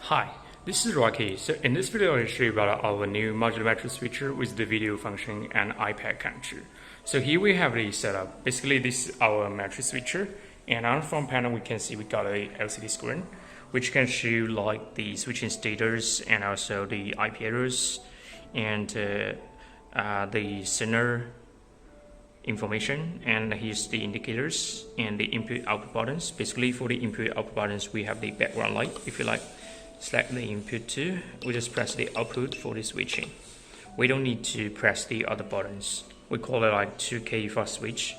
Hi, this is Rocky. So in this video, I'll show you about our new modular matriz switcher with the video function and iPad connector. So here we have the setup. Basically, this is our matriz switcher, and on the front panel, we can see we got a LCD screen, which can show like the switching status and also the IP address and the sender information, and here's the indicators and the input output buttons. Basically, for the input output buttons, we have the background light. If you like, select the input 2, we just press the output for the switching. We don't need to press the other buttons. We call it like 2K fast switch.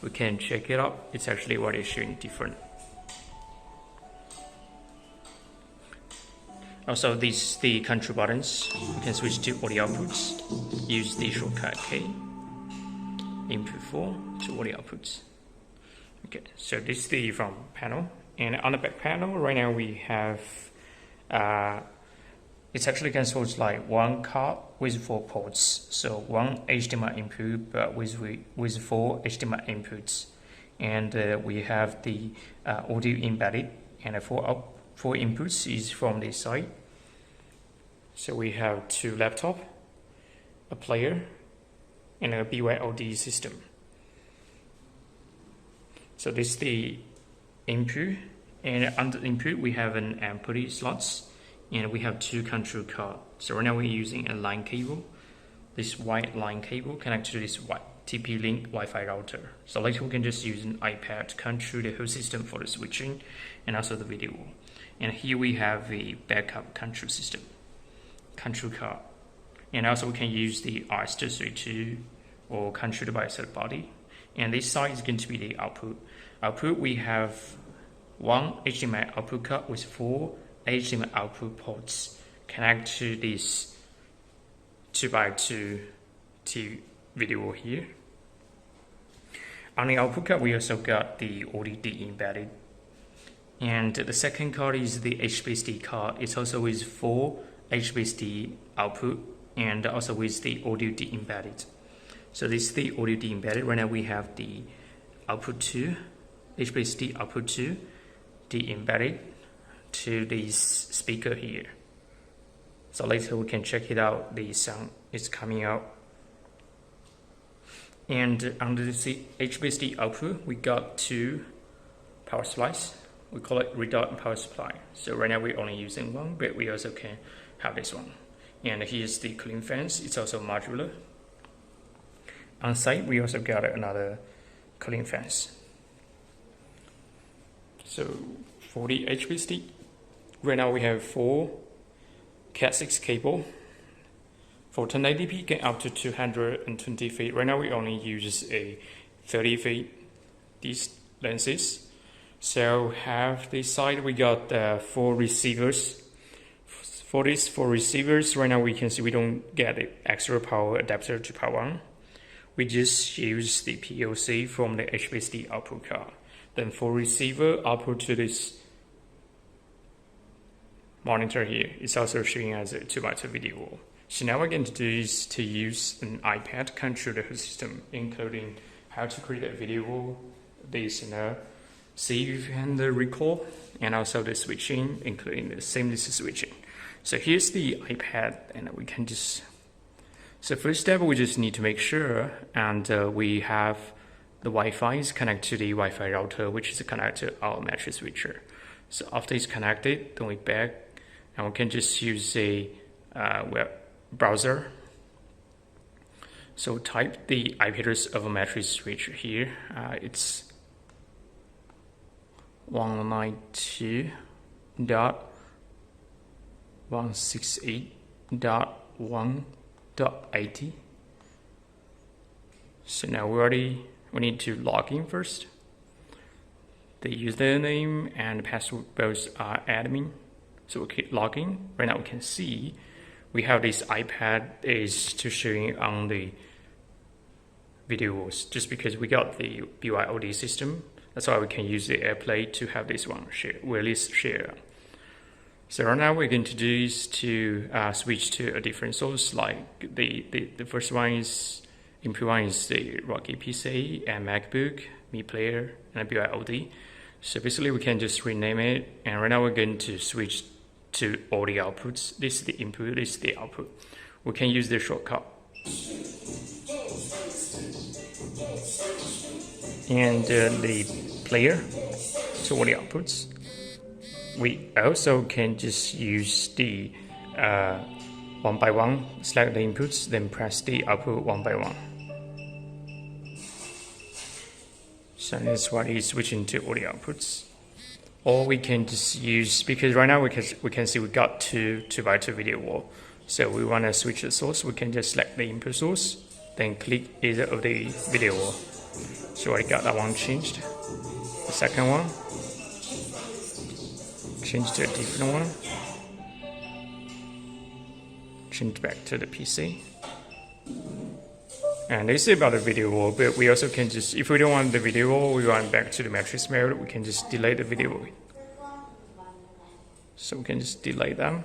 We can check it out. It's actually what is showing different. Also, these the control buttons. We can switch to audio outputs. Use the shortcut K. Input 4 to audio outputs. Okay, so this is the front panel, and on the back panel right now we have it's actually consoles like one card with 4 ports, so one HDMI input but with 4 HDMI inputs, and we have the audio embedded, and 4 inputs is from this side. So we have 2 laptops, a player, and a BYOD system. So this is the input, and under input we have an output slots, and we have 2 control cards. So right now we're using a line cable, this white line cable connected to this white TP-Link Wi-Fi router. So later we can just use an iPad to control the whole system for the switching and also the video. And here we have the backup control system, control card. And also we can use the RS-232 or controlled by a third body. And this side is going to be the output. Output, we have 1 HDMI output card with 4 HDMI output ports connect to this 2x2 TV video here. On the output card, we also got the audio embedded. And the second card is the HDBaseT card. It's also with 4 HDBaseT output and also with the audio embedded. So this is the audio embedded. Right now we have the output 2, HDBaseT output 2, embedded to this speaker here. So later we can check it out. The sound is coming out. And under the HDBaseT output, we got 2 power supplies. We call it redundant power supply. So right now we're only using 1, but we also can have this one. And here's the cooling fans. It's also modular. On site, we also got another cooling fans. So for the HDBaseT, right now we have 4 Cat6 cable. For 1080p, get up to 220 feet. Right now we only use a 30 feet, these lenses. So have this side, we got 4 receivers. For these 4 receivers, right now we can see we don't get the extra power adapter to power on. We just use the POC from the HDBaseT output card. Then for receiver output to this monitor here, it's also showing as a 2x2 video wall. So now we're going to do is to use an iPad to control the whole system, including how to create a video wall, this save and the recall, and also the switching, including the seamless switching. So here's the iPad, and we can just. So first step, we just need to make sure, and we have the Wi-Fi is connected to the Wi-Fi router, which is connected to our matriz switcher. So after it's connected, then we back, and we can just use a web browser. So type the IP address of a matriz switcher here. It's 192.168.1.80. So now we need to log in first. The username and password both are admin. So we keep logging. Right now we can see we have this iPad is to showing on the videos just because we got the BYOD system. That's why we can use the AirPlay to have this one share. So right now we're going to do is to switch to a different source. Like the first one is input one is the Rocky PC and MacBook, Mi Player, and a BYOD. So basically we can just rename it, and right now we're going to switch to all the outputs. This is the input, this is the output. We can use the shortcut. And the player to all the outputs. We also can just use the one by one, select the inputs, then press the output one by one. So that's what is switching to all the outputs. Or we can just use, because right now we can see we got two 2x2 video wall. So we want to switch the source, we can just select the input source, then click either of the video wall. So I got that one changed. The second one, change to a different one. Change back to the PC. And this is about the video wall, but we also can just, if we don't want the video wall, we want back to the matrix mode, we can just delete the video wall. So we can just delete them.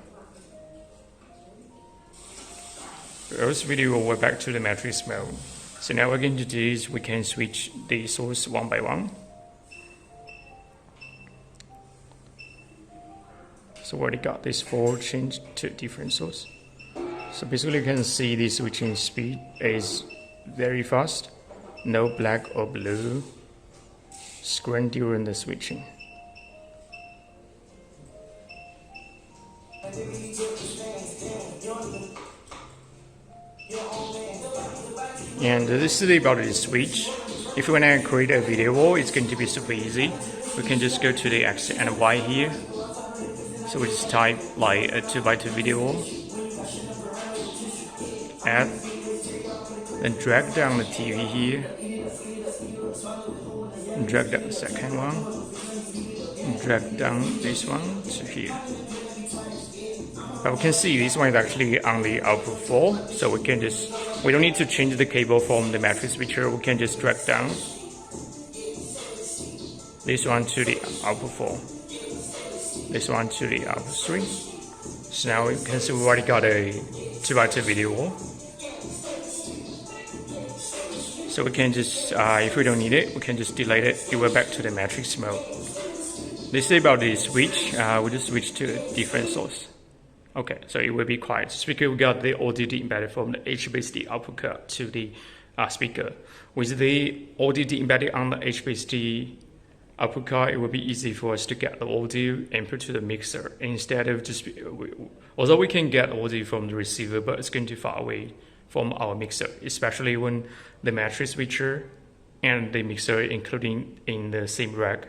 Those video wall, we're back to the matrix mode. So now we're going to do is we can switch the source one by one. So we already got this 4 changed to different source. So basically you can see the switching speed is very fast, no black or blue screen during the switching. And this is about the switch. If you want to create a video wall, it's going to be super easy. We can just go to the X and Y here. So we just type like a 2x2 video wall. Add, then drag down the TV here, and drag down the second one, and drag down this one to here. But we can see this one is actually on the output 4, so we don't need to change the cable from the matrix switcher, we can just drag down this one to the output 4, this one to the output 3. So now you can see we already got a 2x2 video wall. So we can just, if we don't need it, we can just delete it, it will back to the matrix mode. This is about the switch, we'll just switch to a different source. Okay, so it will be quiet. Speaker, we got the ODD embedded from the HDBaseT output card to the speaker. With the ODD embedded on the HDBaseT output card, it will be easy for us to get the audio input to the mixer instead of just, although we can get audio from the receiver, but it's going too far away from our mixer, especially when the matrix switcher and the mixer including in the same rack.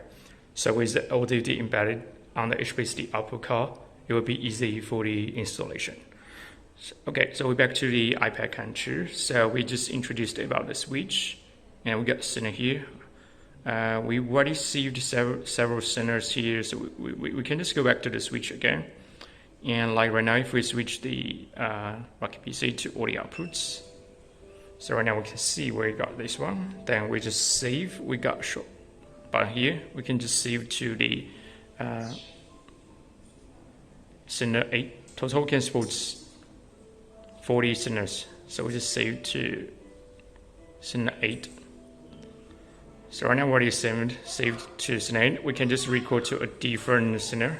So with the ODD embedded on the HDBaseT output card, it will be easy for the installation. Okay, so we're back to the iPad control. So we just introduced about the switch, and we got the center here. We already received several centers here, so we can just go back to the switch again. And like right now, if we switch the Rocky PC to all the outputs, so right now we can see where we got this one. Then we just save. We got a short button here. We can just save to the center 8. Total can support 40 centers. So we just save to center 8. So right now we already saved to center 8. We can just record to a different center.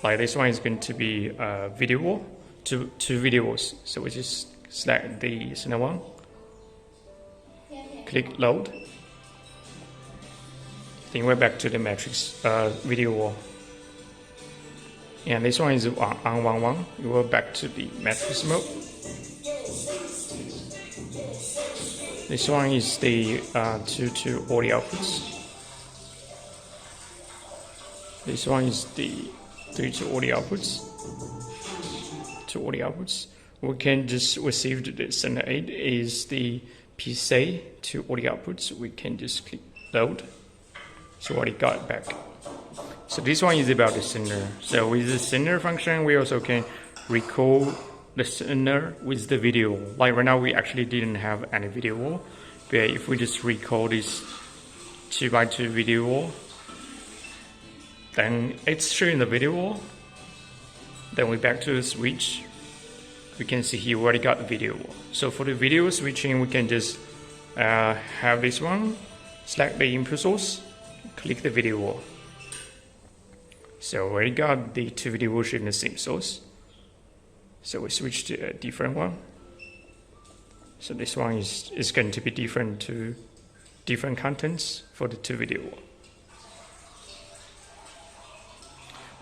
Like this one is going to be video wall, two videos. So we just select the center one, click load. Then we're back to the matrix video wall. And this one is on 1, you go back to the matrix mode. This one is the 2 to all the outputs. This one is the 3 to all the outputs. We can just receive the center 8 is the PSA to all the outputs. We can just click load. So we already got it back. So this one is about the center. So with the center function, we also can record the center with the video. Like right now, we actually didn't have any video wall, but if we just record this 2x2 video wall, then it's showing the video wall. Then we back to the switch. We can see here we already got the video wall. So for the video switching, we can just have this one, select the input source, click the video wall. So we already got the two video worship in the same source. So we switch to a different one. So this one is going to be different to different contents for the two video one.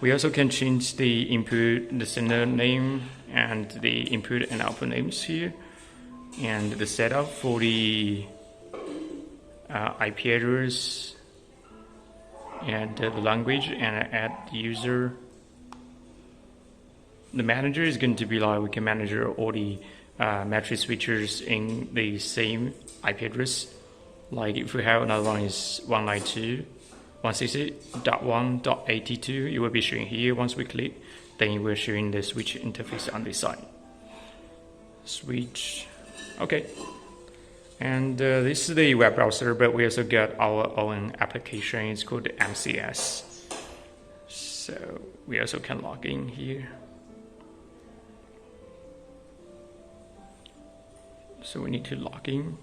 We also can change the input, the sender name, and the input and output names here, and the setup for the IP address and the language, and add the user. The manager is going to be like we can manage all the matrix switches in the same IP address. Like if we have another one is 192.168.1.82, it will be showing here. Once we click, then we're showing the switch interface on this side. Switch, okay. And this is the web browser, but we also got our own application. It's called MCS. So we also can log in here. So we need to log in.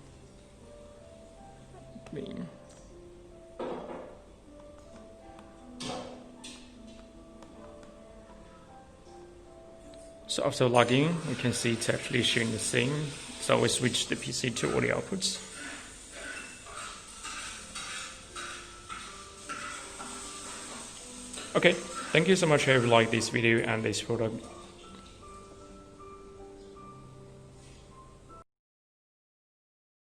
So after logging, you can see it's actually showing the same. So we switch the PC to all the outputs. Okay, thank you so much if you liked this video and this product.